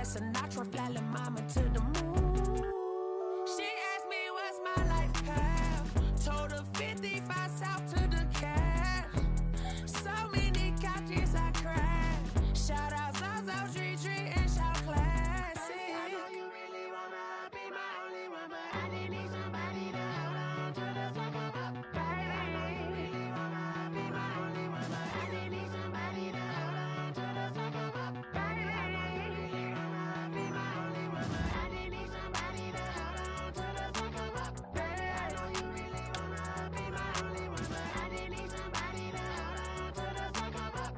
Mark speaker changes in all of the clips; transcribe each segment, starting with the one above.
Speaker 1: Sinatra, fly la mama to the moon. She asked me what's my life path. Told her 55 south to the cab. So many couches I cried. Shout out Zazo, Tree, and shout classic. I know you really wanna be my only one, but I didn't need somebody to hold on to the second up. Baby, I know you really wanna be my only one, but I didn't need somebody to hold on to the second up. Baby, I know you really wanna be my only one, but I didn't need somebody to hold on to the second up. Baby, I know you really wanna be my only one, but I didn't need somebody to hold on to the second up.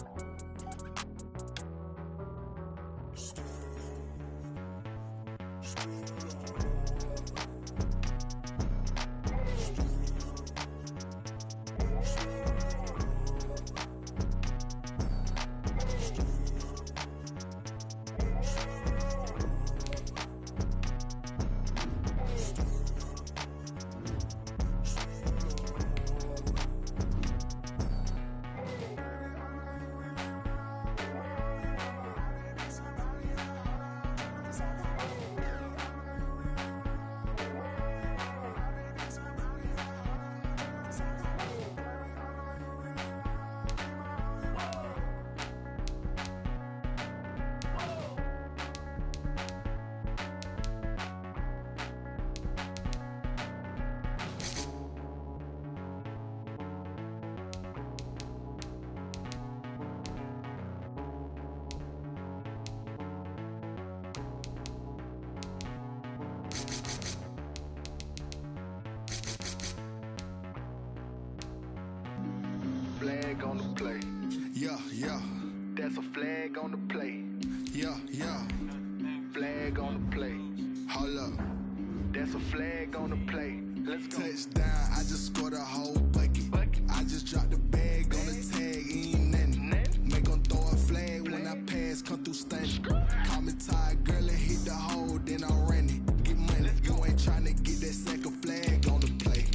Speaker 2: Flag on the play.
Speaker 3: Yeah, yeah,
Speaker 2: That's a flag on the play.
Speaker 3: yeah, yeah.
Speaker 2: Flag on the play.
Speaker 3: Hold up.
Speaker 2: That's a flag on the play. Let's go.
Speaker 3: Touchdown, I just scored a whole bucket. I just dropped the bag on the tag, ain't nothing. Make 'em throw a flag when I pass, come through stunning. Call me tired, girl, and hit the hole, then I'm running. Get money, you ain't tryna get that second flag on the play.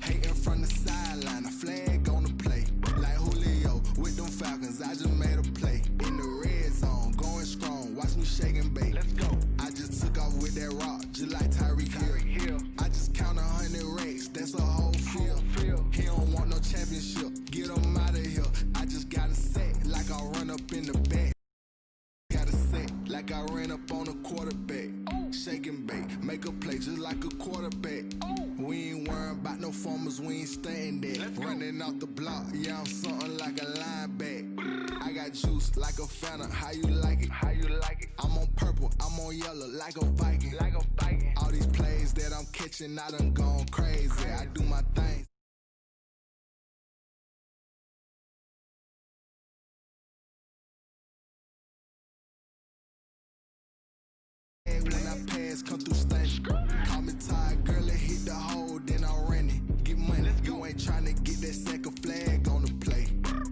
Speaker 3: Hating from the sideline, a flag on the play. Like Julio with them Falcons, I just made a play. In the red zone, going strong, watch me shake and bake.
Speaker 2: Let's go.
Speaker 3: I just took off with that rock, just like Tyreek Hill. I just count 100 racks, that's a whole field. He don't want no championship, get him out of here. I just got a set, like I run up in the back. Got a set, like I ran up on a quarterback. Shake and bake, make a play just like a quarterback. We ain't worrying about no formers, we ain't staying there. Running off the block, yeah, I'm something like a lineback. I got juice like a Fanta, how you like it?
Speaker 2: How you like it?
Speaker 3: I'm on purple, I'm on yellow, like a Viking.
Speaker 2: Like a Viking.
Speaker 3: All these plays that I'm catching, I done gone crazy. I do my thing. When I pass, come through stunning. Call me tired, girl, and hit the hole, then I'm running. Get money, you ain't tryna get that second flag on the play.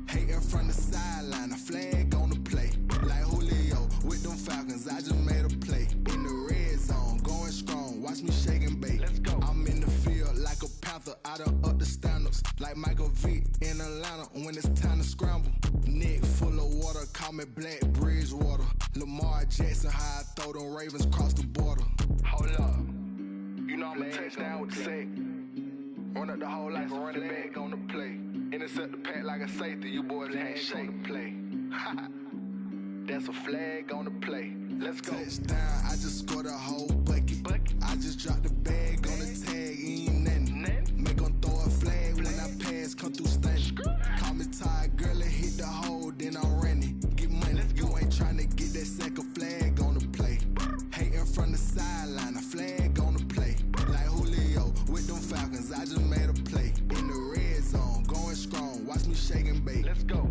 Speaker 3: Hating from the sideline, a flag on the play. Like Julio with them Falcons, I just made a play. In the red zone, going strong, watch me shake and bake.
Speaker 2: Let's go.
Speaker 3: I'm in the field like a panther, I done up the standards. Like Michael Vick in Atlanta when it's time to scramble. Neck full of water, call me Black Bridgewater. Lamar Jackson, how I throw them Ravens cross the border.
Speaker 2: Hold up. You know I'm a touchdown with the sack. Run up the whole like a running back on the play. Intercept the pack like a safety. You boys ain't shake the play. That's a flag on the play. Let's go.
Speaker 3: Touchdown, I just scored a whole bucket. I just dropped the bag on the tag, ain't nothing. Make 'em throw a flag when I pass, come through stunning. Call me tired, girl, and hit the hole, then I'm running. Get money, you ain't tryna get that second flag on the play. Hating from the sideline, a flag on the play. Like Julio with them Falcons, I just made a play. In the red zone, going strong, watch me shake and bake.
Speaker 2: Let's go.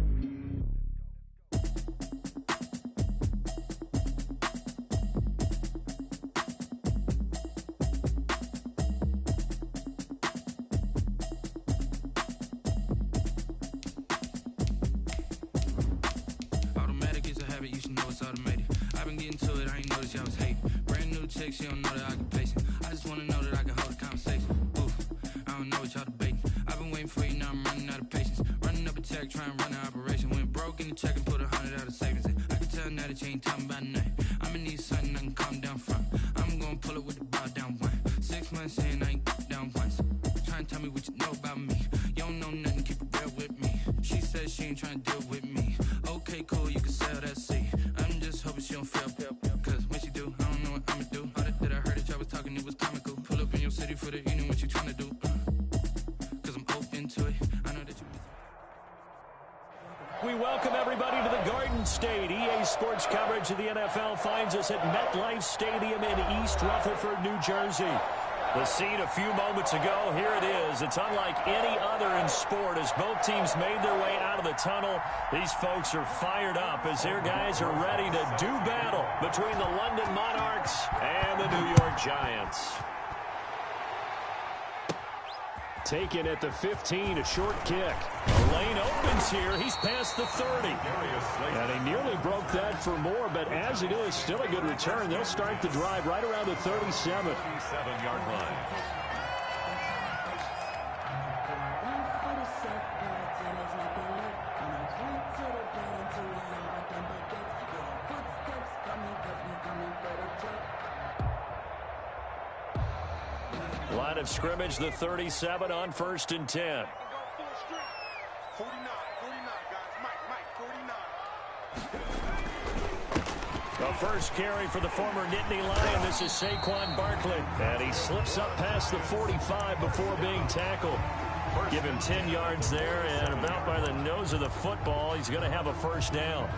Speaker 4: Automatic is a habit, you should know it's automated. I've been getting to it, I ain't noticed y'all was hating. Brand new chick, she don't know that I can pace it. I just wanna know that I can hold a conversation. Oof, I don't know what y'all debating. I've been waiting for you, now I'm running out of patience. Running up a check, trying to run out operation. Went broke in the check and put 100 out of savings in. I can tell now that you ain't talking about nothing. I'ma need something I can calm down from. I'm gonna pull it with the bar down one. 6 months in, I ain't down once. Trying to tell me what you know about me. You don't know nothing, keep it real with me. She said she ain't trying to deal with me. Okay, cool, you can sell that seat. I'm just hoping she don't fail. Cause when she do, I don't know what I'ma do. All that I heard that y'all was talking, it was comical. Pull up in your city for the evening, what you trying to do? Cause I'm open to it. I know that you...
Speaker 5: We welcome everybody to the Garden State. EA Sports coverage of the NFL finds us at MetLife Stadium in East Rutherford, New Jersey. The scene a few moments ago, here it is. It's unlike any other in sport as both teams made their way out of the tunnel. These folks are fired up as their guys are ready to do battle between the London Monarchs and the New York Giants. Taken at the 15, a short kick. The lane opens here. He's past the 30. And he nearly broke that for more, but as it is, still a good return. They'll start the drive right around the 37. 37-yard line. Line of scrimmage, the 37 on 1st and 10.
Speaker 2: 49, guys. Mike, 49.
Speaker 5: The first carry for the former Nittany Lion. This is Saquon Barkley. And he slips up past the 45 before being tackled. Give him 10 yards there, and about by the nose of the football, he's going to have a first down.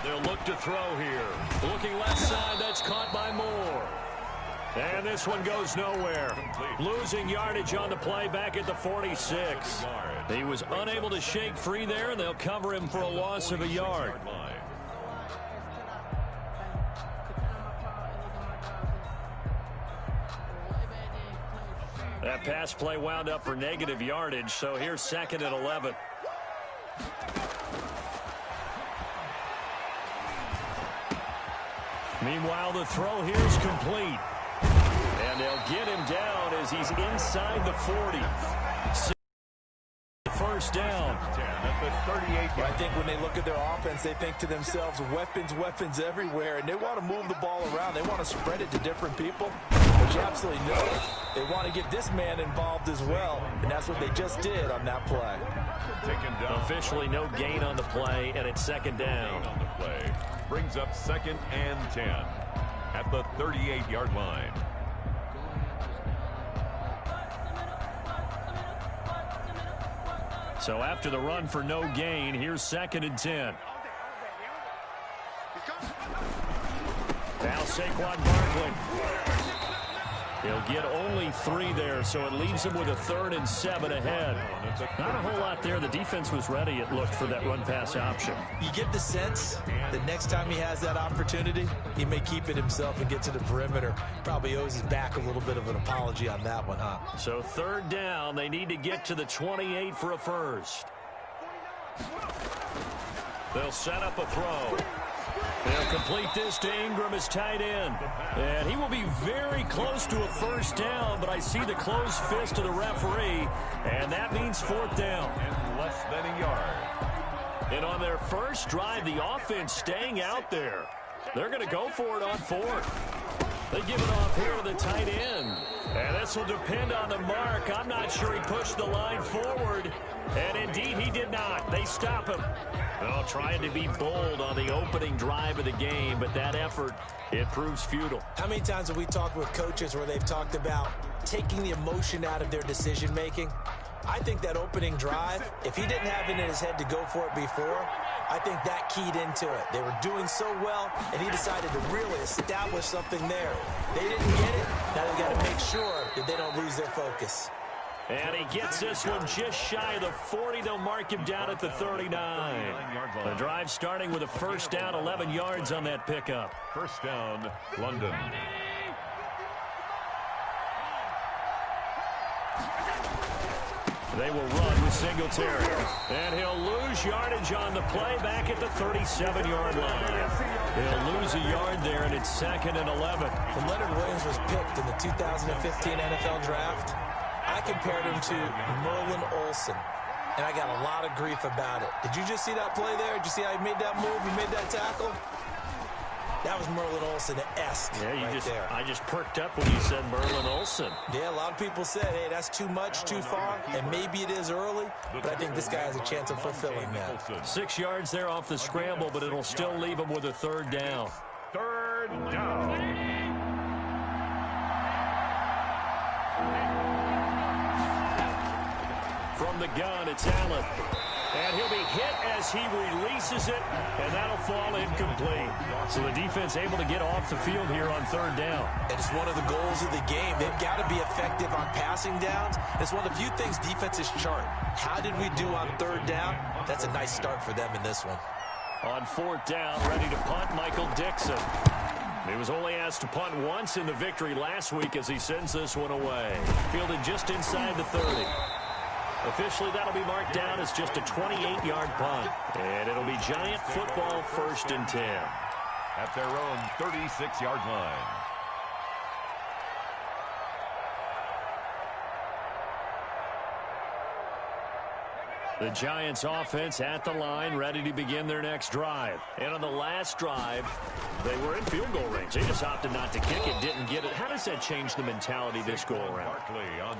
Speaker 5: They'll look to throw here. Looking left side, that's caught by Moore. And this one goes nowhere. Losing yardage on the play back at the 46. He was unable to shake free there, and they'll cover him for a loss of a yard. That pass play wound up for negative yardage, so here's 2nd and 11. Meanwhile, the throw here is complete. And they'll get him down as he's inside the 40. First down.
Speaker 6: I think when they look at their offense, they think to themselves, weapons everywhere, and they want to move the ball around. They want to spread it to different people. But you absolutely know they want to get this man involved as well, and that's what they just did on that play.
Speaker 5: Officially no gain on the play, and it's 2nd down.
Speaker 7: On the play brings up 2nd and 10 at the 38-yard line.
Speaker 5: So after the run for no gain, here's 2nd and 10. Now Saquon Barkley. He'll get only 3 there, so it leaves him with a 3rd and 7 ahead. Not a whole lot there. The defense was ready, it looked, for that run-pass option.
Speaker 6: You get the sense that next time he has that opportunity, he may keep it himself and get to the perimeter. Probably owes his back a little bit of an apology on that one, huh?
Speaker 5: So 3rd down, they need to get to the 28 for a first. They'll set up a throw. They'll complete this to Ingram as tight end. And he will be very close to a first down, but I see the closed fist of the referee, and that means 4th down.
Speaker 7: And less than a yard.
Speaker 5: And on their first drive, the offense staying out there. They're going to go for it on 4th. They give it off here to the tight end. And this will depend on the mark. I'm not sure he pushed the line forward. And indeed, he did not. They stop him. Well, trying to be bold on the opening drive of the game, but that effort, it proves futile.
Speaker 6: How many times have we talked with coaches where they've talked about taking the emotion out of their decision-making? I think that opening drive, if he didn't have it in his head to go for it before, I think that keyed into it. They were doing so well, and he decided to really establish something there. They didn't get it. Now they've got to make sure that they don't lose their focus.
Speaker 5: And he gets this one just shy of the 40. They'll mark him down at the 39. The drive starting with a first down, 11 yards on that pickup.
Speaker 7: First down, London.
Speaker 5: They will run with Singletary. And he'll lose yardage on the play back at the 37-yard line. He'll lose a yard there, and it's 2nd and 11.
Speaker 6: When Leonard Williams was picked in the 2015 NFL Draft, I compared him to Merlin Olsen, and I got a lot of grief about it. Did you just see that play there? Did you see how he made that move? He made that tackle? That was Merlin Olsen-esque there.
Speaker 5: I just perked up when you said Merlin Olsen.
Speaker 6: Yeah, a lot of people said, hey, that's too much, too far, and maybe it is early, but I think this guy has a chance of fulfilling that.
Speaker 5: 6 yards there off the scramble, but it'll still leave him with a 3rd down.
Speaker 7: 3rd down.
Speaker 5: From the gun, it's Allen. And he'll be hit as he releases it, and that'll fall incomplete. So the defense able to get off the field here on 3rd down.
Speaker 6: And it's one of the goals of the game. They've got to be effective on passing downs. It's one of the few things defenses chart. How did we do on 3rd down? That's a nice start for them in this one.
Speaker 5: On 4th down, ready to punt, Michael Dixon. He was only asked to punt once in the victory last week as he sends this one away. Fielded just inside the 30. Officially, that'll be marked down as just a 28-yard punt. And it'll be Giant football 1st and 10.
Speaker 7: At their own 36-yard line.
Speaker 5: The Giants offense at the line, ready to begin their next drive. And on the last drive, they were in field goal range. They just opted not to kick it, didn't get it. How does that change the mentality this go around?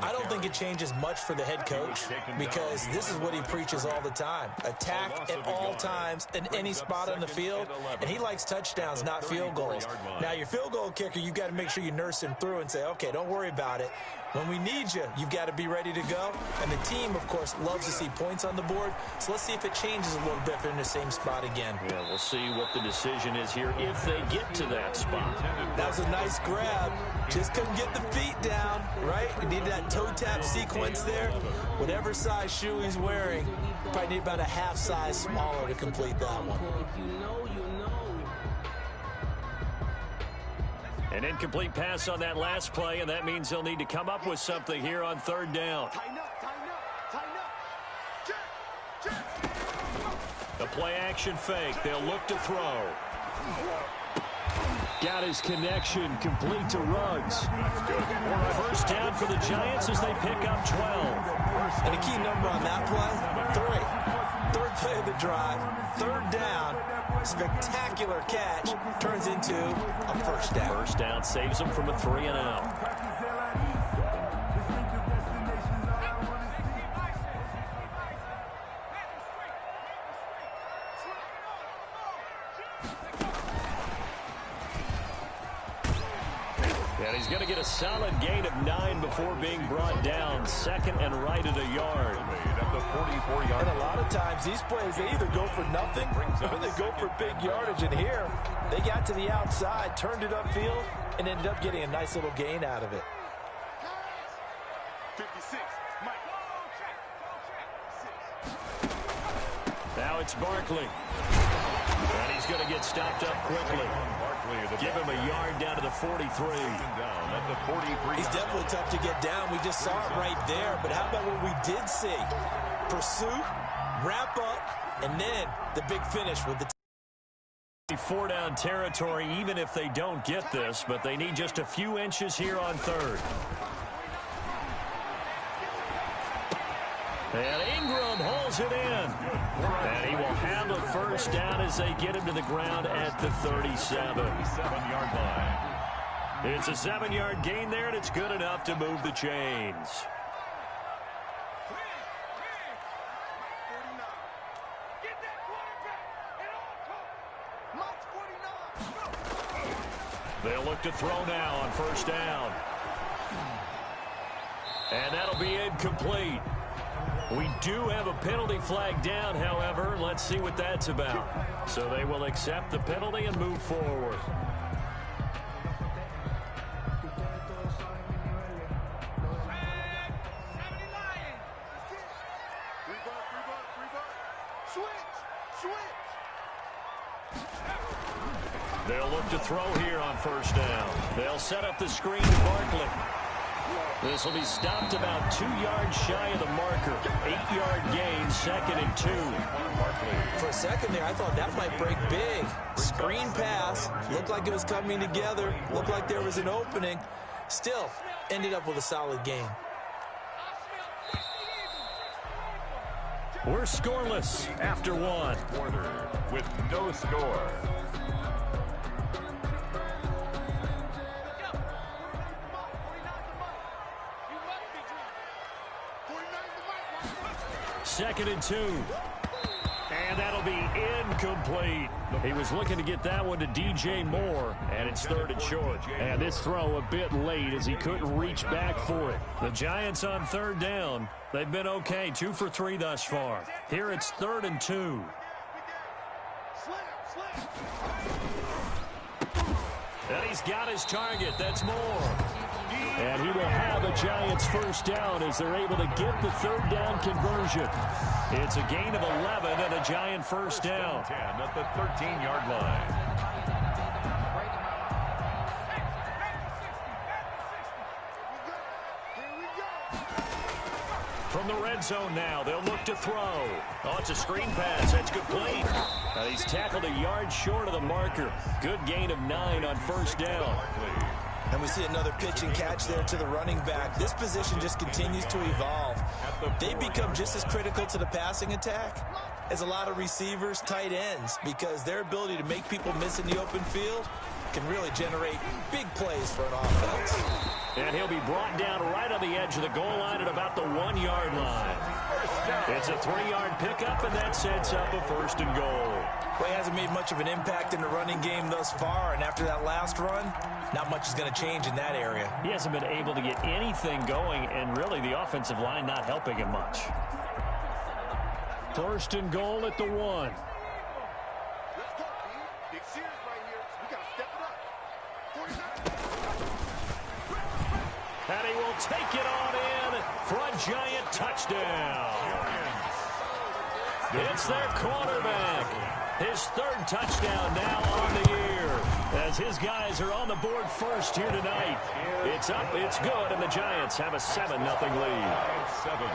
Speaker 6: I don't think it changes much for the head coach because this is what he preaches all the time. Attack at all times in any spot on the field, and he likes touchdowns, not field goals. Now, your field goal kicker, you've got to make sure you nurse him through and say, okay, don't worry about it. When we need you, you've got to be ready to go. And the team, of course, loves to see points on the board. So let's see if it changes a little bit if they're in the same spot again.
Speaker 5: Yeah, we'll see what the decision is here if they get to that spot.
Speaker 6: That was a nice grab. Just couldn't get the feet down, right? We needed that toe tap sequence there. Whatever size shoe he's wearing, probably need about a half size smaller to complete that one.
Speaker 5: An incomplete pass on that last play, and that means they'll need to come up with something here on 3rd down. The play action fake. They'll look to throw. Got his connection complete to Ruggs. 1st down for the Giants as they pick up 12.
Speaker 6: And a key number on that play, 3. 3rd play of the drive, 3rd down. Spectacular catch turns into a 1st down.
Speaker 5: 1st down saves them from a 3-and-out. And he's going to get a solid gain of 9 before being brought down. 2nd and right at a yard.
Speaker 6: And a lot of times these plays, they either go for nothing or they go for big yardage. And here, they got to the outside, turned it upfield, and ended up getting a nice little gain out of it.
Speaker 2: 56,
Speaker 5: Now it's Barkley. And he's going to get stopped up quickly. Give him a yard down to the 43.
Speaker 6: He's definitely tough to get down. We just saw it right there. But how about what we did see? Pursuit, wrap up, and then the big finish with the
Speaker 5: 4-down territory, even if they don't get this, but they need just a few inches here on 3rd. And Ingram hauls it in. And he will have a 1st down as they get him to the ground at the 37-yard line. It's a 7-yard gain there, and it's good enough to move the chains. They'll look to throw now on 1st down. And that'll be incomplete. We do have a penalty flag down, however. Let's see what that's about. So they will accept the penalty and move forward. They'll look to throw here on 1st down. They'll set up the screen to Barkley. This will be stopped about 2 yards shy of the marker. 8-yard gain, 2nd and 2.
Speaker 6: For a second there, I thought that might break big. Screen pass. Looked like it was coming together. Looked like there was an opening. Still, ended up with a solid game.
Speaker 5: We're scoreless after 1.
Speaker 7: Quarter with no score.
Speaker 5: Second and 2. And that'll be incomplete. He was looking to get that one to DJ Moore, and it's 3rd and short. And this throw a bit late as he couldn't reach back for it. The Giants on 3rd down. They've been okay, 2 for 3 thus far. Here it's 3rd and 2. And he's got his target. That's Moore. And he will have a Giants first down as they're able to get the 3rd down conversion. It's a gain of 11 and a Giant first down.
Speaker 7: 10 at the 13-yard line.
Speaker 5: From the red zone now, they'll look to throw. Oh, it's a screen pass. That's complete. He's tackled a yard short of the marker. Good gain of 9 on first down.
Speaker 6: And we see another pitch and catch there to the running back. This position just continues to evolve. They become just as critical to the passing attack as a lot of receivers, tight ends, because their ability to make people miss in the open field can really generate big plays for an offense.
Speaker 5: And he'll be brought down right on the edge of the goal line at about the 1-yard line. It's a 3-yard pickup, and that sets up a 1st and goal.
Speaker 6: Well, he hasn't made much of an impact in the running game thus far, and after that last run, not much is going to change in that area.
Speaker 5: He hasn't been able to get anything going, and really the offensive line not helping him much. 1st and goal at the 1. And he will take it on in for a Giant touchdown. It's their quarterback. His 3rd touchdown now on the year as his guys are on the board first here tonight. It's up, it's good, and the Giants have a 7-0 lead.
Speaker 7: 7.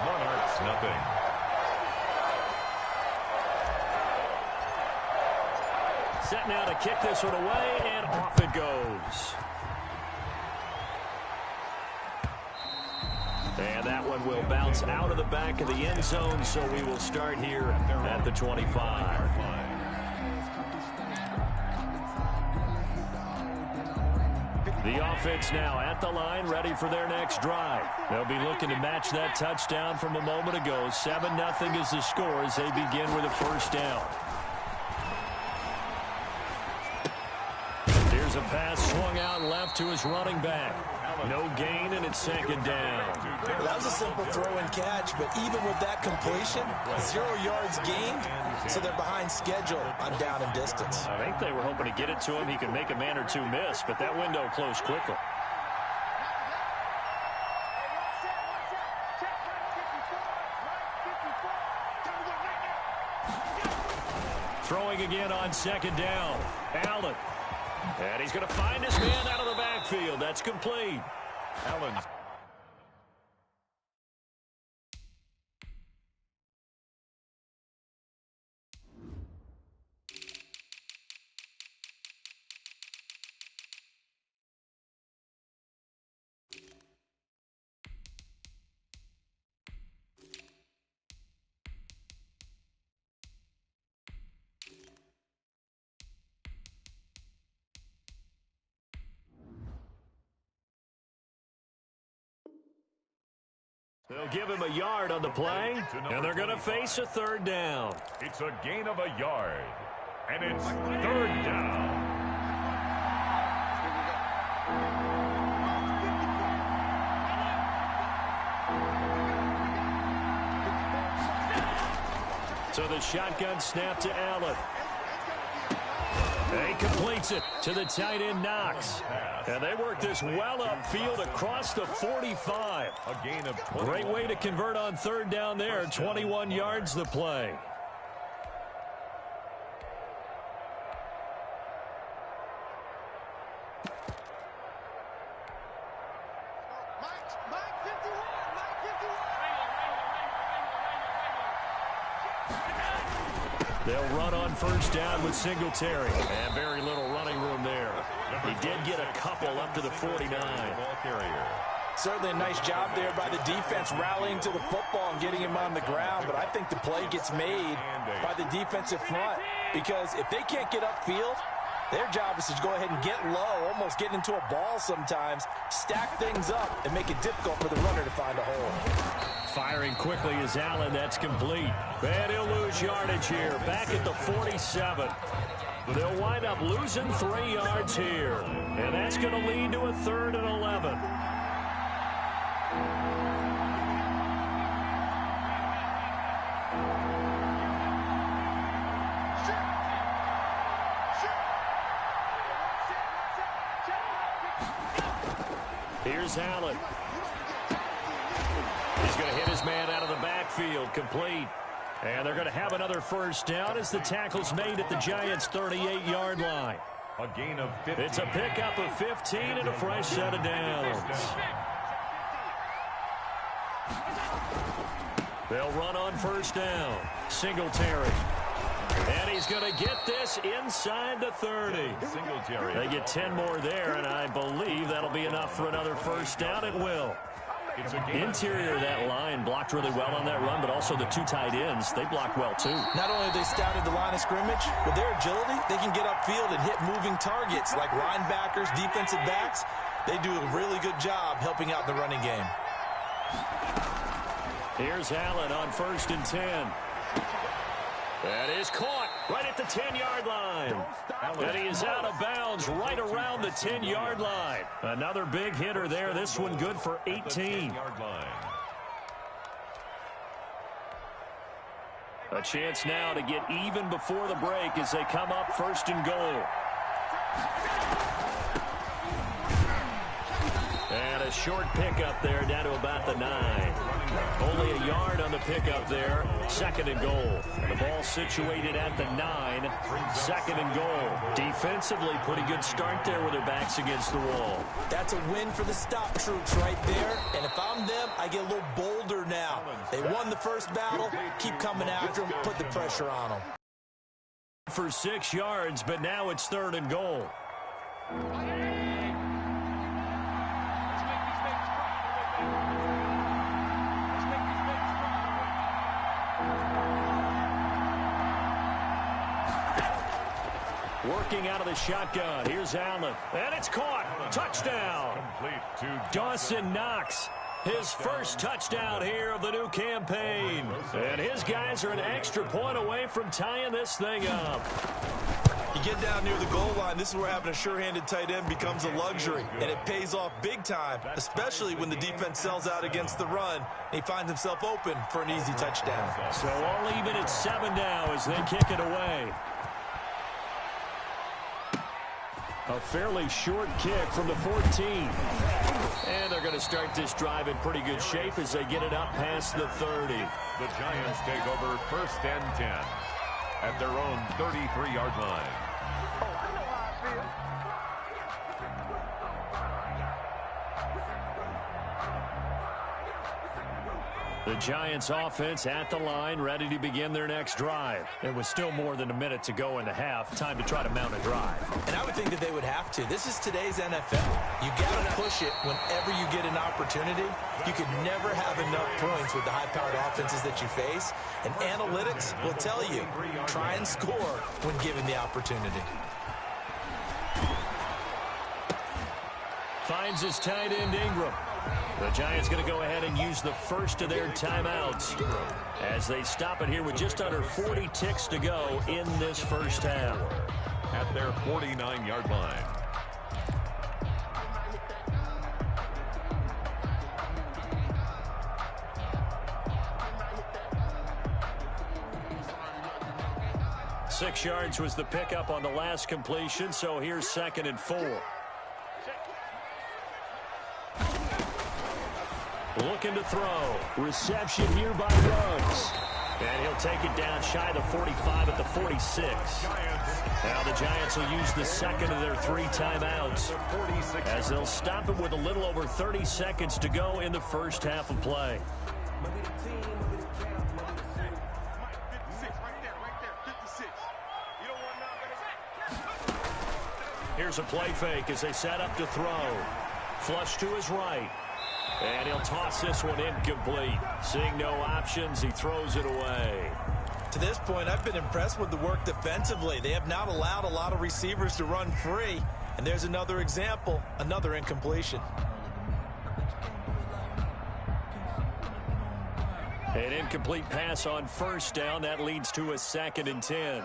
Speaker 7: Monarchs nothing.
Speaker 5: Set now to kick this one away, and off it goes. And that one will bounce out of the back of the end zone, so we will start here at the 25. The offense now at the line, ready for their next drive. They'll be looking to match that touchdown from a moment ago. 7-0 is the score as they begin with a first down. Here's a pass swung out left to his running back. No gain, and it's 2nd down.
Speaker 6: Well, that was a simple throw and catch, but even with that completion, 0 yards gained, so they're behind schedule on down and distance.
Speaker 5: I think they were hoping to get it to him. He could make a man or two miss, but that window closed quickly. Throwing again on 2nd down. Allen. And he's going to find his man out of the backfield. That's complete.
Speaker 7: Allen.
Speaker 5: They'll give him a yard on the play, and they're going to face a 3rd down.
Speaker 7: It's a gain of a yard, and it's 3rd down.
Speaker 5: So the shotgun snap to Allen. He completes it to the tight end, Knox. And they work this well upfield across the 45.
Speaker 7: A gain of 21.
Speaker 5: Great way to convert on 3rd down there. 21 yards the play. They'll run on first down with Singletary. And very little running room there. He did get a couple up to the 49.
Speaker 6: Certainly a nice job there by the defense rallying to the football and getting him on the ground. But I think the play gets made by the defensive front. Because if they can't get upfield, their job is to go ahead and get low, almost get into a ball sometimes, stack things up, and make it difficult for the runner to find a hole.
Speaker 5: Firing quickly is Allen. That's complete. And he'll lose yardage here. Back at the 47. They'll wind up losing 3 yards here. And that's going to lead to a 3rd and 11. Here's Allen. He's going to hit his man out of the backfield. Complete. And they're going to have another first down as the tackle's made at the Giants' 38-yard line.
Speaker 7: A gain of 15.
Speaker 5: It's a pickup of 15 and a fresh set of downs. They'll run on first down. Singletary. And he's going to get this inside the 30.
Speaker 7: Singletary.
Speaker 5: They get 10 more there, and I believe that'll be enough for another first down. It will. Interior of that line blocked really well on that run, but also the 2 tight ends, they blocked well too.
Speaker 6: Not only have they scouted the line of scrimmage, with their agility, they can get upfield and hit moving targets like linebackers, defensive backs. They do a really good job helping out the running game.
Speaker 5: Here's Allen on 1st and 10. That is caught right at the 10-yard line. And he is out of bounds right around the 10-yard line. Another big hitter there. This one good for 18. A chance now to get even before the break as they come up 1st and goal. And a short pickup there down to about the 9. Only a yard on the pickup there. 2nd and goal. And the ball situated at the 9. 2nd and goal. Defensively, pretty good start there with their backs against the wall.
Speaker 6: That's a win for the stop troops right there. And if I'm them, I get a little bolder now. They won the first battle. Keep coming after them. Put the pressure on them.
Speaker 5: For 6 yards, but now it's 3rd and goal. Working out of the shotgun. Here's Allen. And it's caught. Touchdown.
Speaker 7: Complete to
Speaker 5: Dawson Knox. His first touchdown here of the new campaign. And his guys are an extra point away from tying this thing up.
Speaker 6: You get down near the goal line, this is where having a sure-handed tight end becomes a luxury, and it pays off big time, especially when the defense sells out against the run, and he finds himself open for an easy touchdown.
Speaker 5: So all even at 7 now as they kick it away. A fairly short kick from the 14. And they're going to start this drive in pretty good shape as they get it up past the 30.
Speaker 7: The Giants take over 1st and 10 at their own 33-yard line.
Speaker 5: The Giants offense at the line, ready to begin their next drive. It was still more than a minute to go in the half. Time to try to mount a drive.
Speaker 6: And I would think that they would have to. This is today's NFL. You got to push it whenever you get an opportunity. You could never have enough points with the high-powered offenses that you face. And analytics will tell you, try and score when given the opportunity.
Speaker 5: Finds his tight end Ingram. The Giants going to go ahead and use the first of their timeouts as they stop it here with just under 40 ticks to go in this first half.
Speaker 7: At their 49-yard line.
Speaker 5: Six yards was the pickup on the last completion, so here's 2nd and 4. Looking to throw. Reception here by Ruggs. And he'll take it down shy of the 45 at the 46. Now the Giants will use the 2nd of their 3 timeouts as they'll stop it with a little over 30 seconds to go in the first half of play. Here's a play fake as they set up to throw. Flush to his right. And he'll toss this one incomplete. Seeing no options, he throws it away.
Speaker 6: To this point, I've been impressed with the work defensively. They have not allowed a lot of receivers to run free. And there's another example, another incompletion.
Speaker 5: An incomplete pass on first down. That leads to a 2nd and 10.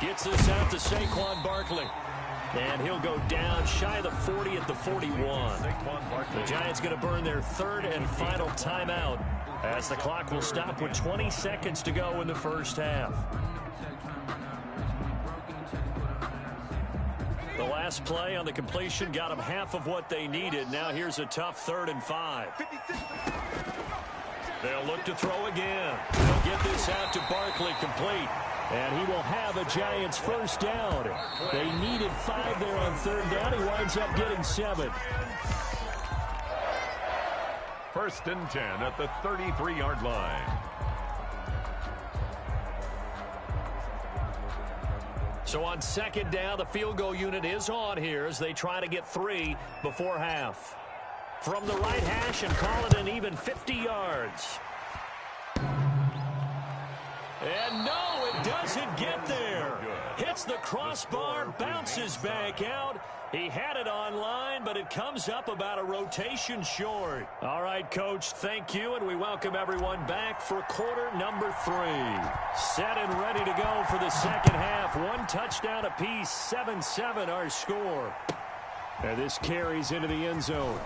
Speaker 5: Gets this out to Saquon Barkley. And he'll go down shy of the 40 at the 41. The Giants going to burn their 3rd and final timeout as the clock will stop with 20 seconds to go in the first half. The last play on the completion got them half of what they needed. Now here's a tough 3rd and 5. They'll look to throw again. They'll get this out to Barkley, complete. And he will have a Giants first down. They needed 5 there on 3rd down. He winds up getting 7.
Speaker 7: 1st and 10 at the 33-yard line.
Speaker 5: So on 2nd down, the field goal unit is on here as they try to get 3 before half. From the right hash and call it an even 50 yards. And no, it doesn't get there. Hits the crossbar, bounces back out. He had it online, but it comes up about a rotation short. All right, Coach, thank you, and we welcome everyone back for quarter number 3. Set and ready to go for the second half. 1 touchdown apiece, 7-7 our score. And this carries into the end zone.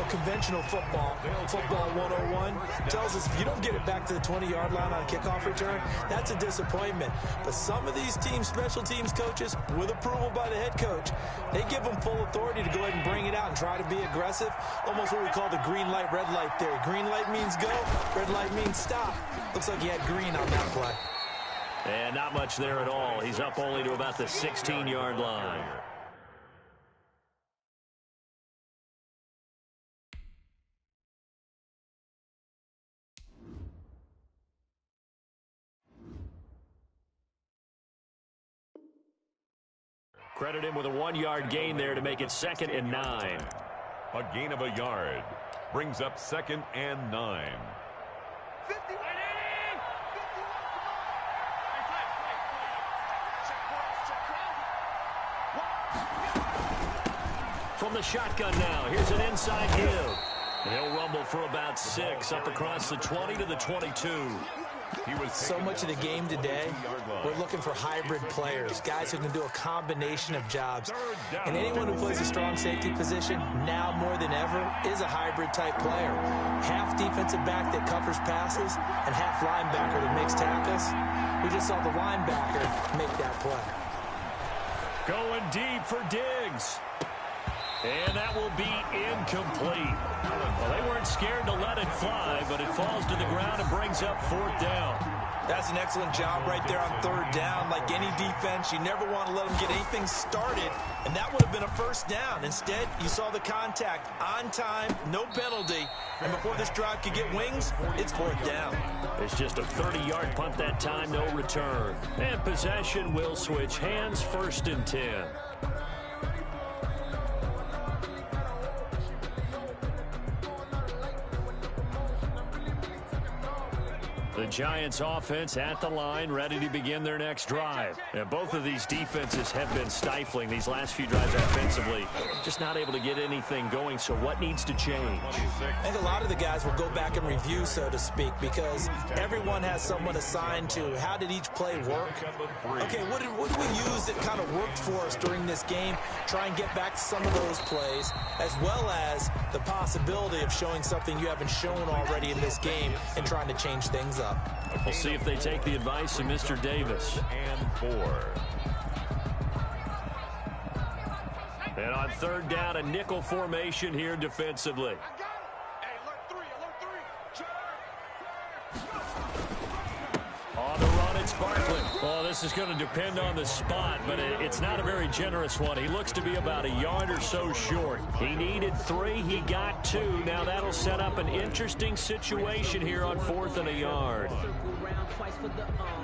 Speaker 6: Conventional football 101, tells us if you don't get it back to the 20-yard line on a kickoff return, that's a disappointment. But some of these teams, special teams coaches, with approval by the head coach, they give them full authority to go ahead and bring it out and try to be aggressive. Almost what we call the green light, red light theory. Green light means go, red light means stop. Looks like he had green on that play.
Speaker 5: And not much there at all. He's up only to about the 16-yard line. Credit him with a 1-yard gain there to make it 2nd and 9.
Speaker 7: A gain of a yard brings up 2nd and 9.
Speaker 5: From the shotgun now, here's an inside give. He'll rumble for about 6 up across the 20 to the 22.
Speaker 6: So much of the game today, we're looking for hybrid players, guys who can do a combination of jobs. And anyone who plays a strong safety position, now more than ever, is a hybrid type player. Half defensive back that covers passes and half linebacker that makes tackles. We just saw the linebacker make that play.
Speaker 5: Going deep for Diggs. And that will be incomplete. Well, they weren't scared to let it fly, but it falls to the ground and brings up 4th down.
Speaker 6: That's an excellent job right there on 3rd down. Like any defense, you never want to let them get anything started, and that would have been a first down. Instead, you saw the contact on time, no penalty, and before this drive could get wings, it's 4th down.
Speaker 5: It's just a 30-yard punt that time, no return. And possession will switch hands, 1st and 10. The Giants offense at the line, ready to begin their next drive. And both of these defenses have been stifling these last few drives offensively. Just not able to get anything going, so what needs to change?
Speaker 6: I think a lot of the guys will go back and review, so to speak, because everyone has someone assigned to how did each play work. Okay, what did we use that kind of worked for us during this game? Try and get back to some of those plays, as well as the possibility of showing something you haven't shown already in this game and trying to change things up.
Speaker 5: We'll see if they take the advice of Mr. Davis.
Speaker 7: And 4.
Speaker 5: And on 3rd down, a nickel formation here defensively. On the run, It's Barkley. Well, this is going to depend on the spot, but it's not a very generous one. He looks to be about a yard or so short. He needed 3. He got 2. Now that'll set up an interesting situation here on 4th and a yard.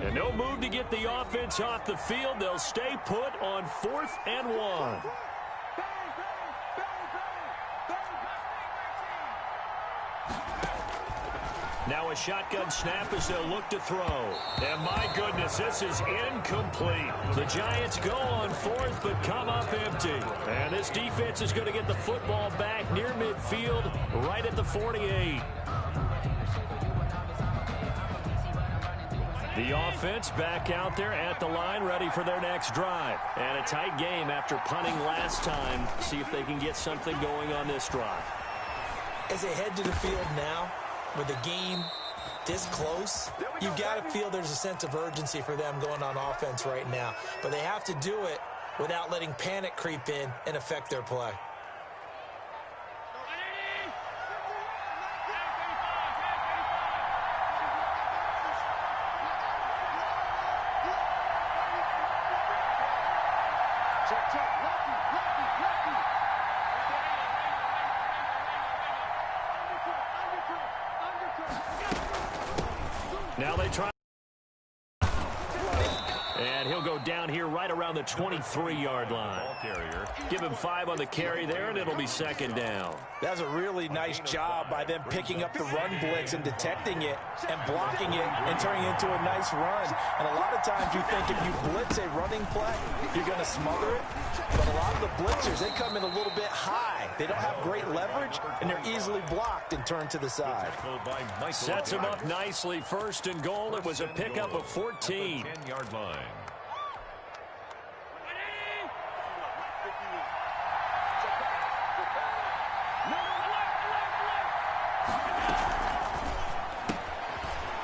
Speaker 5: And no move to get the offense off the field. They'll stay put on 4th and 1. Now a shotgun snap as they'll look to throw. And my goodness, this is incomplete. The Giants go on 4th but come up empty. And this defense is going to get the football back near midfield right at the 48. The offense back out there at the line ready for their next drive. And a tight game after punting last time. See if they can get something going on this drive.
Speaker 6: As they head to the field now, with the game this close, you've got to feel there's a sense of urgency for them going on offense right now. But they have to do it without letting panic creep in and affect their play.
Speaker 5: Now they try. And he'll go down here right around the 23-yard line. Give him 5 on the carry there, and it'll be 2nd down.
Speaker 6: That's a really nice job by them picking up the run blitz and detecting it and blocking it and turning it into a nice run. And a lot of times you think if you blitz a running play, you're going to smother it. But a lot of the blitzers, they come in a little bit high. They don't have great leverage, and they're easily blocked and turned to the side.
Speaker 5: Sets him up nicely. 1st and goal. It was a pickup of 14.
Speaker 7: 10-yard line.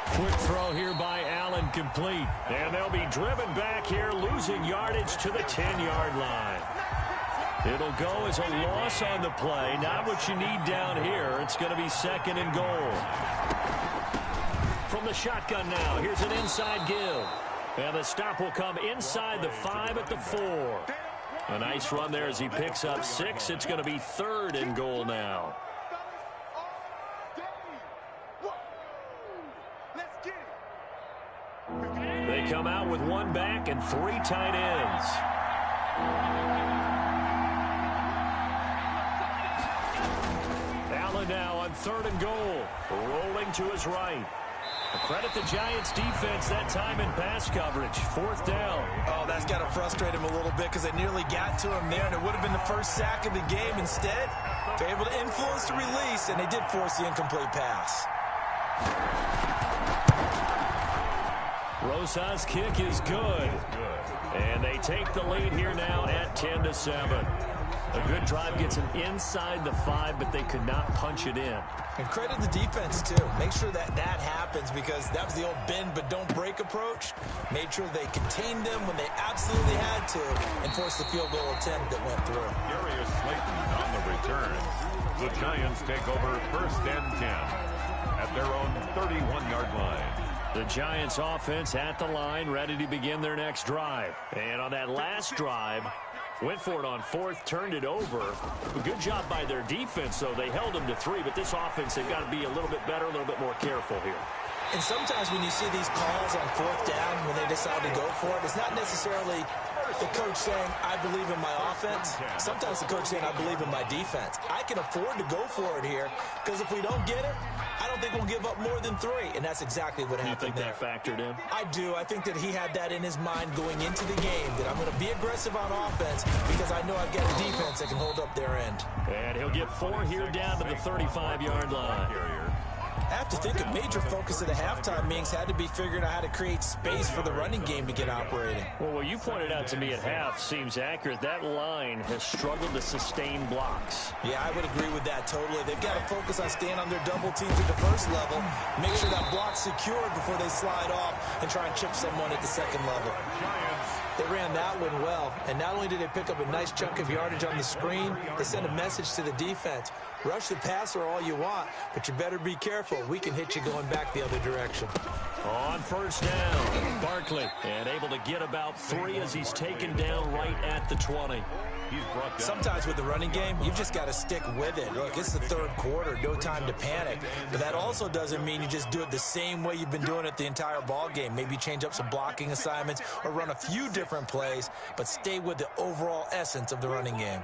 Speaker 5: Quick throw here by Allen, complete. And they'll be driven back here, losing yardage to the 10-yard line. It'll go as a loss on the play. Not what you need down here. It's going to be 2nd and goal. From the shotgun now, here's an inside give. And the stop will come inside the 5 at the 4. A nice run there as he picks up 6. It's going to be 3rd and goal now. They come out with 1 back and 3 tight ends. Allen now on 3rd and goal. Rolling to his right. Credit the Giants defense that time in pass coverage. 4th down.
Speaker 6: Oh, that's got to frustrate him a little bit because they nearly got to him there, and it would have been the first sack of the game. Instead, they're able to influence the release, and they did force the incomplete pass.
Speaker 5: Rosas' kick is good. And they take the lead here now at 10-7. A good drive gets them inside the 5, but they could not punch it in.
Speaker 6: And credit the defense, too. Make sure that happens because that was the old bend but don't break approach. Made sure they contained them when they absolutely had to and forced the field goal attempt that went through.
Speaker 7: Darius Slayton on the return. The Giants take over 1st and 10 at their own 31-yard line.
Speaker 5: The Giants offense at the line, ready to begin their next drive. And on that last drive, went for it on 4th, turned it over. A good job by their defense, though. They held them to 3, but this offense, they've got to be a little bit better, a little bit more careful here.
Speaker 6: And sometimes when you see these calls on 4th down, when they decide to go for it, it's not necessarily the coach saying, I believe in my offense. Sometimes the coach saying, I believe in my defense. I can afford to go for it here because if we don't get it, I don't think we'll give up more than 3. And that's exactly what happened there.
Speaker 5: You think that factored in?
Speaker 6: I do. I think that he had that in his mind going into the game, that I'm going to be aggressive on offense because I know I've got a defense that can hold up their end.
Speaker 5: And he'll get 4 here down to the 35-yard line.
Speaker 6: I have to think a major focus of the halftime meetings had to be figuring out how to create space for the running game to get operating.
Speaker 5: Well, what you pointed out to me at half seems accurate. That line has struggled to sustain blocks.
Speaker 6: Yeah, I would agree with that totally. They've got to focus on staying on their double teams at the first level, make sure that block's secured before they slide off and try and chip someone at the second level. They ran that one well, and not only did they pick up a nice chunk of yardage on the screen, they sent a message to the defense. Rush the passer all you want, but you better be careful. We can hit you going back the other direction.
Speaker 5: On first down, Barkley, and able to get about 3 as he's taken down right at the 20.
Speaker 7: He's brought down.
Speaker 6: Sometimes with the running game, you've just got to stick with it. Look, it's the third quarter, no time to panic. But that also doesn't mean you just do it the same way you've been doing it the entire ball game. Maybe change up some blocking assignments or run a few different plays, but stay with the overall essence of the running game.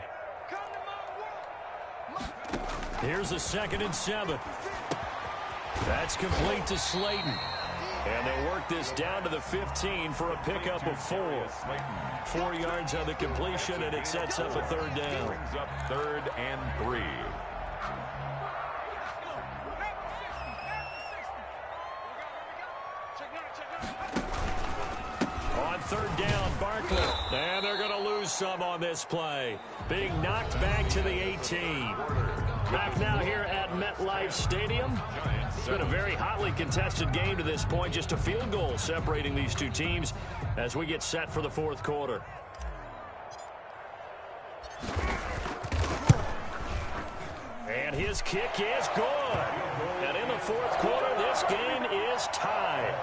Speaker 5: Here's a 2nd and 7. That's complete to Slayton. And they'll work this down to the 15 for a pickup of 4. 4 yards on the completion, and it sets up a 3rd down.
Speaker 7: Brings up 3rd and 3.
Speaker 5: On 3rd down, Barkley. And they're going to lose some on this play. Being knocked back to the 18. Back now here at MetLife Stadium. It's been a very hotly contested game to this point. Just a field goal separating these two teams as we get set for the 4th quarter. And his kick is good. And in the 4th quarter, this game is tied.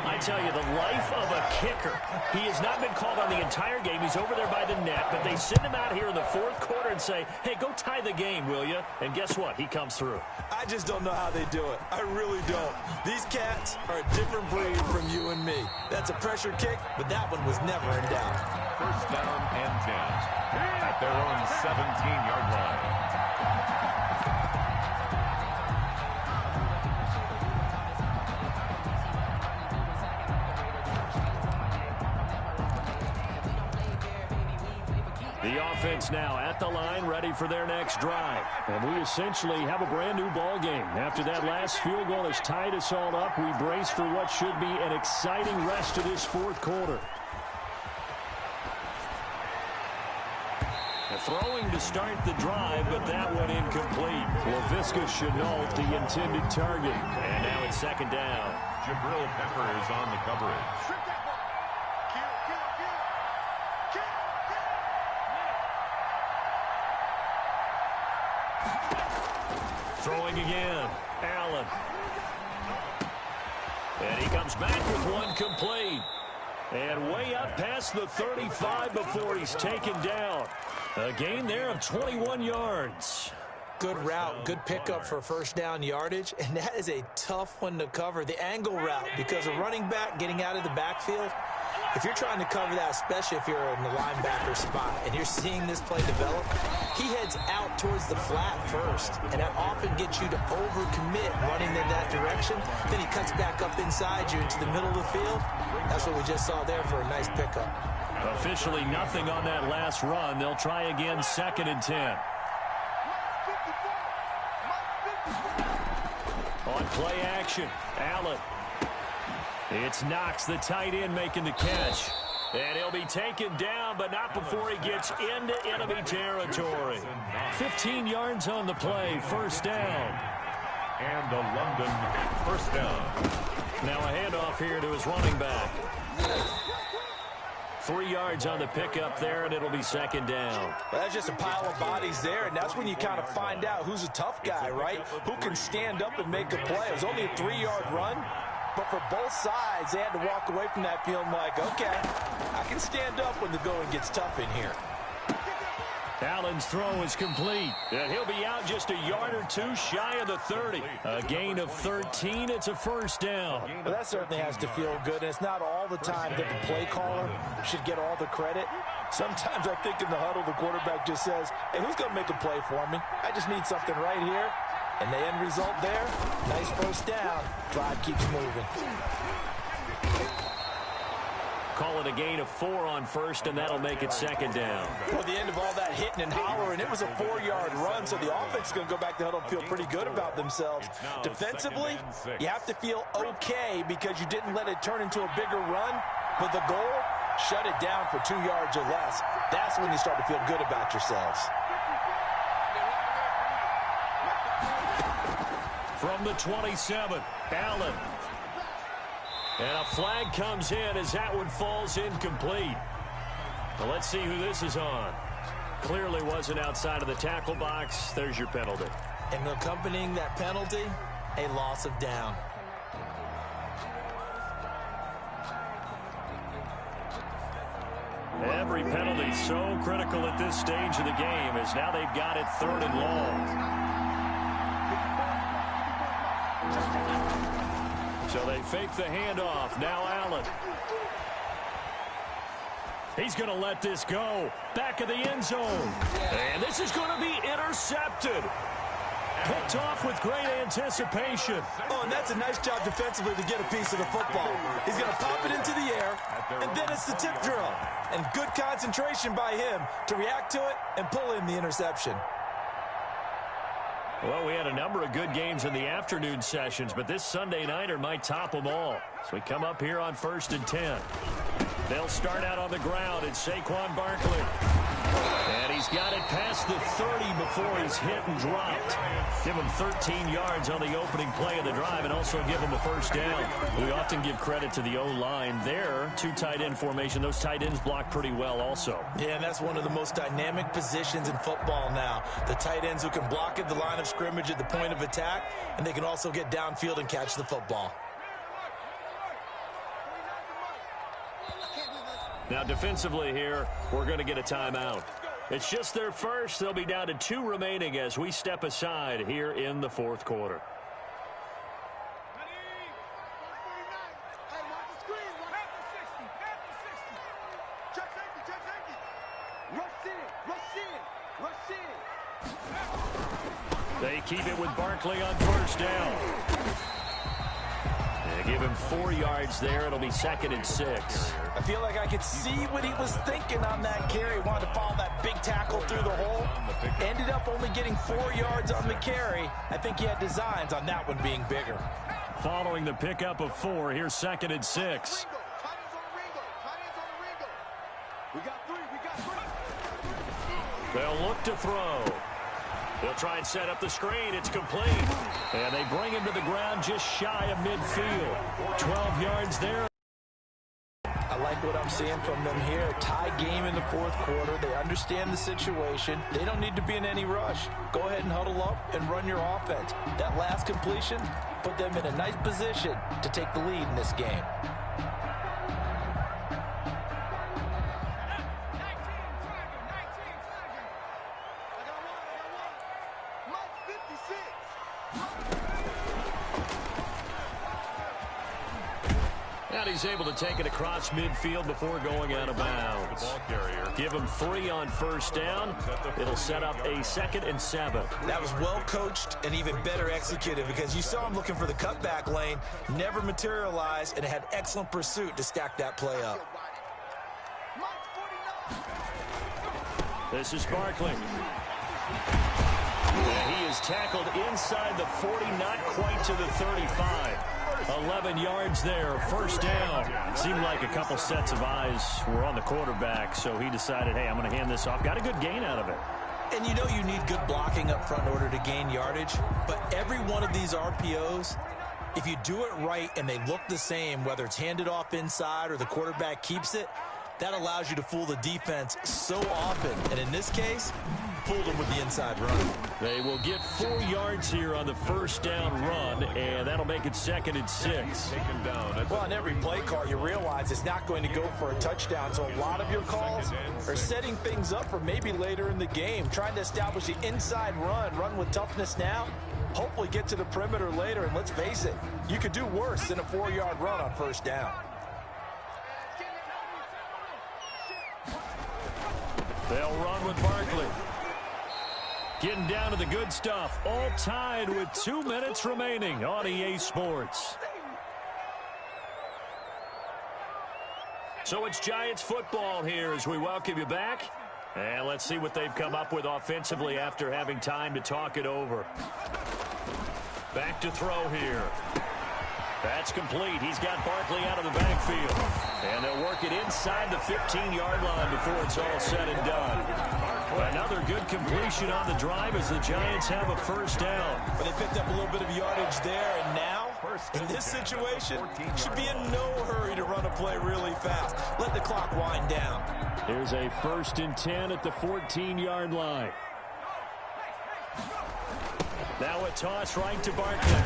Speaker 5: I tell you, the life of a kicker. He has not been called on the entire game. He's over there by the net, but they send him out here in the 4th quarter and say, hey, go tie the game, will you? And guess what? He comes through.
Speaker 6: I just don't know how they do it. I really don't. These cats are a different breed from you and me. That's a pressure kick, but that one was never in doubt.
Speaker 7: 1st down and 10 at their own 17-yard line.
Speaker 5: The offense now at the line, ready for their next drive. And we essentially have a brand new ball game. After that last field goal has tied us all up, we brace for what should be an exciting rest of this 4th quarter. Throwing to start the drive, but that one incomplete. Laviska Shenault, the intended target. And now it's 2nd down.
Speaker 7: Jabril Peppers on the coverage.
Speaker 5: Throwing again, Allen. And he comes back with one complete. And way up past the 35 before he's taken down. A gain there of 21 yards.
Speaker 6: Good route, good pickup for 1st down yardage, and that is a tough one to cover. The angle route, because a running back getting out of the backfield, if you're trying to cover that, especially if you're in the linebacker spot and you're seeing this play develop, he heads out towards the flat first, and that often gets you to overcommit running in that direction. Then he cuts back up inside you into the middle of the field. That's what we just saw there for a nice pickup.
Speaker 5: Officially nothing on that last run. They'll try again, 2nd and 10. On play action, Allen. It's Knox, the tight end, making the catch. And he'll be taken down, but not before he gets into enemy territory. 15 yards on the play, 1st down.
Speaker 7: And a London 1st down.
Speaker 5: Now a handoff here to his running back. 3 yards on the pickup there, and it'll be 2nd down.
Speaker 6: Well, that's just a pile of bodies there, and that's when you kind of find out who's a tough guy, right? Who can stand up and make a play. It was only a 3-yard run, but for both sides, they had to walk away from that feeling like, okay, I can stand up when the going gets tough in here.
Speaker 5: Allen's throw is complete, and he'll be out just a yard or two shy of the 30. A gain of 13. It's a 1st down.
Speaker 6: Well, that certainly has to feel good, and it's not all the time that the play caller should get all the credit. Sometimes I think in the huddle, the quarterback just says, hey, who's going to make a play for me? I just need something right here. And the end result there, nice 1st down. Drive keeps moving.
Speaker 5: Call it a gain of 4 on 1st, and that'll make it 2nd down.
Speaker 6: Well, the end of all that hitting and hollering, it was a 4-yard run, so the offense is going to go back to the huddle and feel pretty good about themselves. Defensively, you have to feel okay because you didn't let it turn into a bigger run, but the goal, shut it down for 2 yards or less. That's when you start to feel good about yourselves.
Speaker 5: From the 27, Allen. And a flag comes in as that one falls incomplete. Well, let's see who this is on. Clearly wasn't outside of the tackle box. There's your penalty.
Speaker 6: And accompanying that penalty, a loss of down.
Speaker 5: Every penalty so critical at this stage of the game as now they've got it 3rd and long. So they fake the handoff. Now Allen. He's going to let this go. Back of the end zone. And this is going to be intercepted. Picked off with great anticipation.
Speaker 6: Oh, and that's a nice job defensively to get a piece of the football. He's going to pop it into the air, and then it's the tip drill. And good concentration by him to react to it and pull in the interception.
Speaker 5: Well, we had a number of good games in the afternoon sessions, but this Sunday nighter might top them all. So we come up here on 1st and 10. They'll start out on the ground. It's Saquon Barkley. And he's got it past the 30 before he's hit and dropped. Give him 13 yards on the opening play of the drive and also give him a 1st down. We often give credit to the O-line there. 2 tight end formation. Those tight ends block pretty well also.
Speaker 6: Yeah, and that's one of the most dynamic positions in football now. The tight ends who can block at the line of scrimmage at the point of attack, and they can also get downfield and catch the football.
Speaker 5: Now defensively here, we're going to get a timeout. It's just their first. They'll be down to 2 remaining as we step aside here in the 4th quarter. They keep it with Barkley on 1st down. Give him 4 yards there. It'll be 2nd and 6.
Speaker 6: I feel like I could see what he was thinking on that carry. Wanted to follow that big tackle through the hole. Ended up only getting 4 yards on the carry. I think he had designs on that one being bigger.
Speaker 5: Following the pickup of 4, here's 2nd and 6. They'll look to throw. They'll try and set up the screen. It's complete. And they bring him to the ground just shy of midfield. 12 yards there.
Speaker 6: I like what I'm seeing from them here. Tie game in the 4th quarter. They understand the situation. They don't need to be in any rush. Go ahead and huddle up and run your offense. That last completion put them in a nice position to take the lead in this game.
Speaker 5: He's able to take it across midfield before going out of bounds. Give him 3 on 1st down. It'll set up a 2nd and 7.
Speaker 6: That was well coached and even better executed because you saw him looking for the cutback lane, never materialized, and had excellent pursuit to stack that play up.
Speaker 5: This is Barkley. And he is tackled inside the 40, not quite to the 35. 11 yards there, 1st down. Seemed like a couple sets of eyes were on the quarterback, so he decided, hey, I'm going to hand this off. Got a good gain out of it.
Speaker 6: And you know you need good blocking up front in order to gain yardage, but every one of these RPOs, if you do it right and they look the same, whether it's handed off inside or the quarterback keeps it, that allows you to fool the defense so often. And in this case, fooled them with the inside run.
Speaker 5: They will get 4 yards here on the 1st down run, and that'll make it 2nd and 6.
Speaker 6: Well, on every play call, you realize it's not going to go for a touchdown, so a lot of your calls are setting things up for maybe later in the game, trying to establish the inside run with toughness now, hopefully get to the perimeter later, and let's face it, you could do worse than a 4-yard run on 1st down.
Speaker 5: They'll run with Barkley. Getting down to the good stuff. All tied with 2 minutes remaining on EA Sports. So it's Giants football here as we welcome you back. And let's see what they've come up with offensively after having time to talk it over. Back to throw here. That's complete. He's got Barkley out of the backfield. And they'll work it inside the 15-yard line before it's all said and done. Another good completion on the drive as the Giants have a 1st down.
Speaker 6: But they picked up a little bit of yardage there, and now, in this situation, should be in no hurry to run a play really fast. Let the clock wind down.
Speaker 5: Here's a 1st and 10 at the 14-yard line. Now a toss right to Barkley.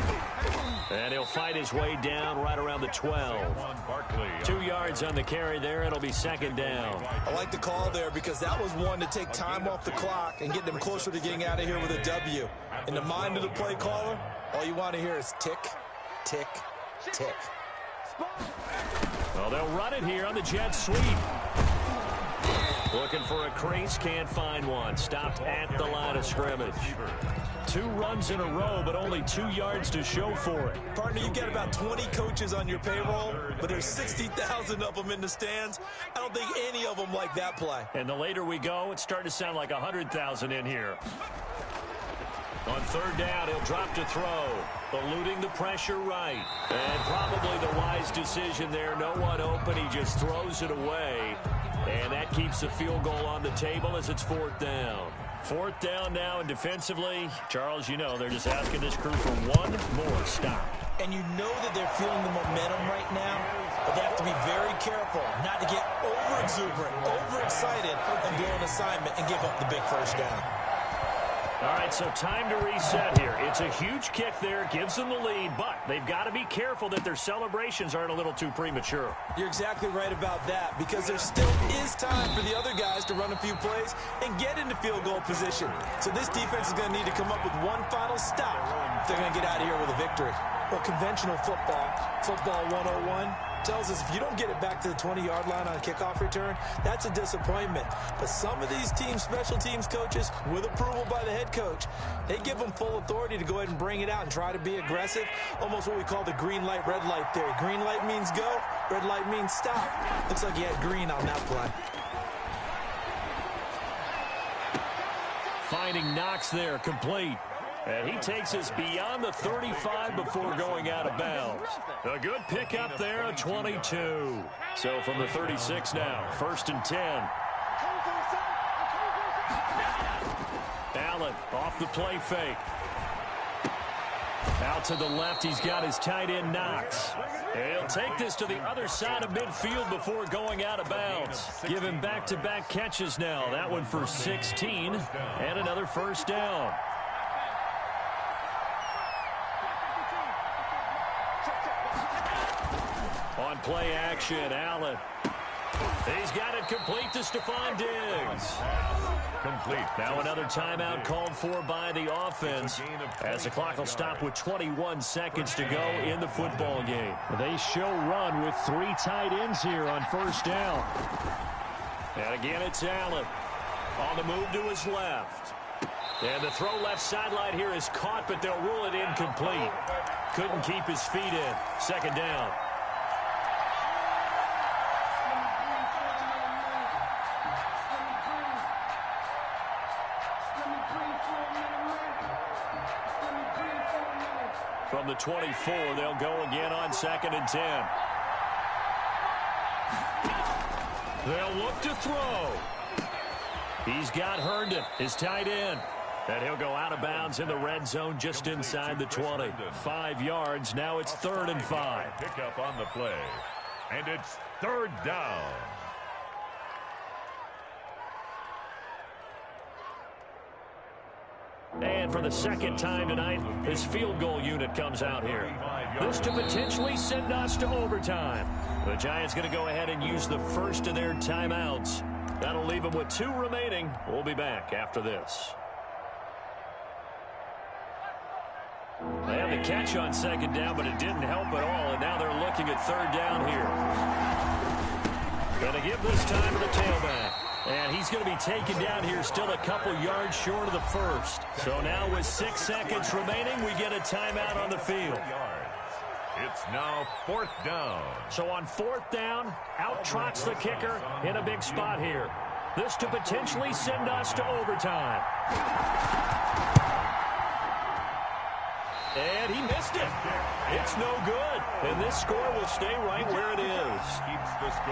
Speaker 5: And he'll fight his way down right around the 12. 2 yards. yards on the carry there. It'll be second down.
Speaker 6: I like the call there because that was one to take time off the clock and get them closer to getting out of here with a W. In the mind of the play caller, all you want to hear is tick, tick, tick.
Speaker 5: Well, they'll run it here on the jet sweep. Looking for a crease, can't find one. Stopped at the line of scrimmage. 2 runs in a row, but only 2 yards to show for it.
Speaker 6: Partner, you've got about 20 coaches on your payroll, but there's 60,000 of them in the stands. I don't think any of them like that play.
Speaker 5: And the later we go, it's starting to sound like 100,000 in here. On third down, he'll drop to throw. Eluding the pressure right. And probably the wise decision there. No one open. He just throws it away. And that keeps the field goal on the table as it's 4th down. 4th down now, and defensively, Charles, you know, they're just asking this crew for one more stop.
Speaker 6: And you know that they're feeling the momentum right now, but they have to be very careful not to get over-exuberant, overexcited, and blow an assignment and give up the big first down.
Speaker 5: All right, so time to reset here. It's a huge kick there, gives them the lead, but they've got to be careful that their celebrations aren't a little too premature.
Speaker 6: You're exactly right about that, because there still is time for the other guys to run a few plays and get into field goal position. So this defense is going to need to come up with one final stop if they're going to get out of here with a victory. Well, conventional football 101, tells us if you don't get it back to the 20-yard line on kickoff return, that's a disappointment. But some of these teams, special teams coaches, with approval by the head coach, they give them full authority to go ahead and bring it out and try to be aggressive, almost what we call the green light, red light theory. Green light means go, red light means stop. Looks like he had green on that play.
Speaker 5: Finding Knox there, complete. And he takes us beyond the 35 before going out of bounds. A good pick up there, a 22. So from the 36 now, 1st and 10. Allen off the play fake. Out to the left, he's got his tight end Knox. And he'll take this to the other side of midfield before going out of bounds. Give him back-to-back catches now. That one for 16 and another first down. On play action, Allen. He's got it complete to Stephon Diggs.
Speaker 7: Complete.
Speaker 5: Now another timeout called for by the offense as the clock will stop with 21 seconds to go in the football game. They show run with 3 tight ends here on first down. And again, it's Allen on the move to his left. And the throw left sideline here is caught, but they'll rule it incomplete. Couldn't keep his feet in. Second down. From the 24, they'll go again on 2nd and 10. They'll look to throw. He's got Herndon, his tight end. And he'll go out of bounds in the red zone just inside the 20. 5 yards. Now it's 3rd and 5.
Speaker 7: Pick up on the play. And it's 3rd down.
Speaker 5: And for the second time tonight, his field goal unit comes out here. This to potentially send us to overtime. The Giants going to go ahead and use the first of their timeouts. That'll leave them with 2 remaining. We'll be back after this. They had the catch on 2nd down, but it didn't help at all, and now they're looking at 3rd down here. Going to give this time to the tailback. And he's going to be taken down here still a couple yards short of the first. So now with 6 seconds remaining, we get a timeout on the field.
Speaker 7: It's now 4th down.
Speaker 5: So on 4th down, out trots the kicker in a big spot here. This to potentially send us to overtime. And he missed it. It's no good. And this score will stay right where it is.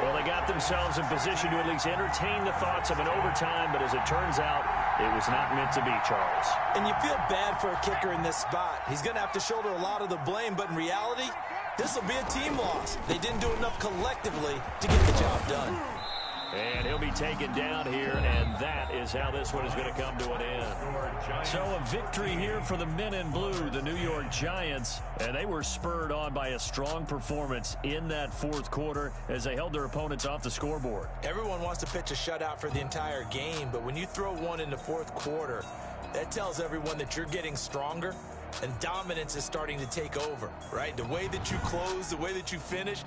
Speaker 5: Well, they got themselves in position to at least entertain the thoughts of an overtime, but as it turns out, it was not meant to be, Charles.
Speaker 6: And you feel bad for a kicker in this spot. He's going to have to shoulder a lot of the blame, but in reality, this will be a team loss. They didn't do enough collectively to get the job done.
Speaker 5: And he'll be taken down here, and that is how this one is going to come to an end. So a victory here for the men in blue, the New York Giants, and they were spurred on by a strong performance in that fourth quarter as they held their opponents off the scoreboard.
Speaker 6: Everyone wants to pitch a shutout for the entire game, but when you throw one in the fourth quarter, that tells everyone that you're getting stronger and dominance is starting to take over, right? The way that you close, the way that you finish,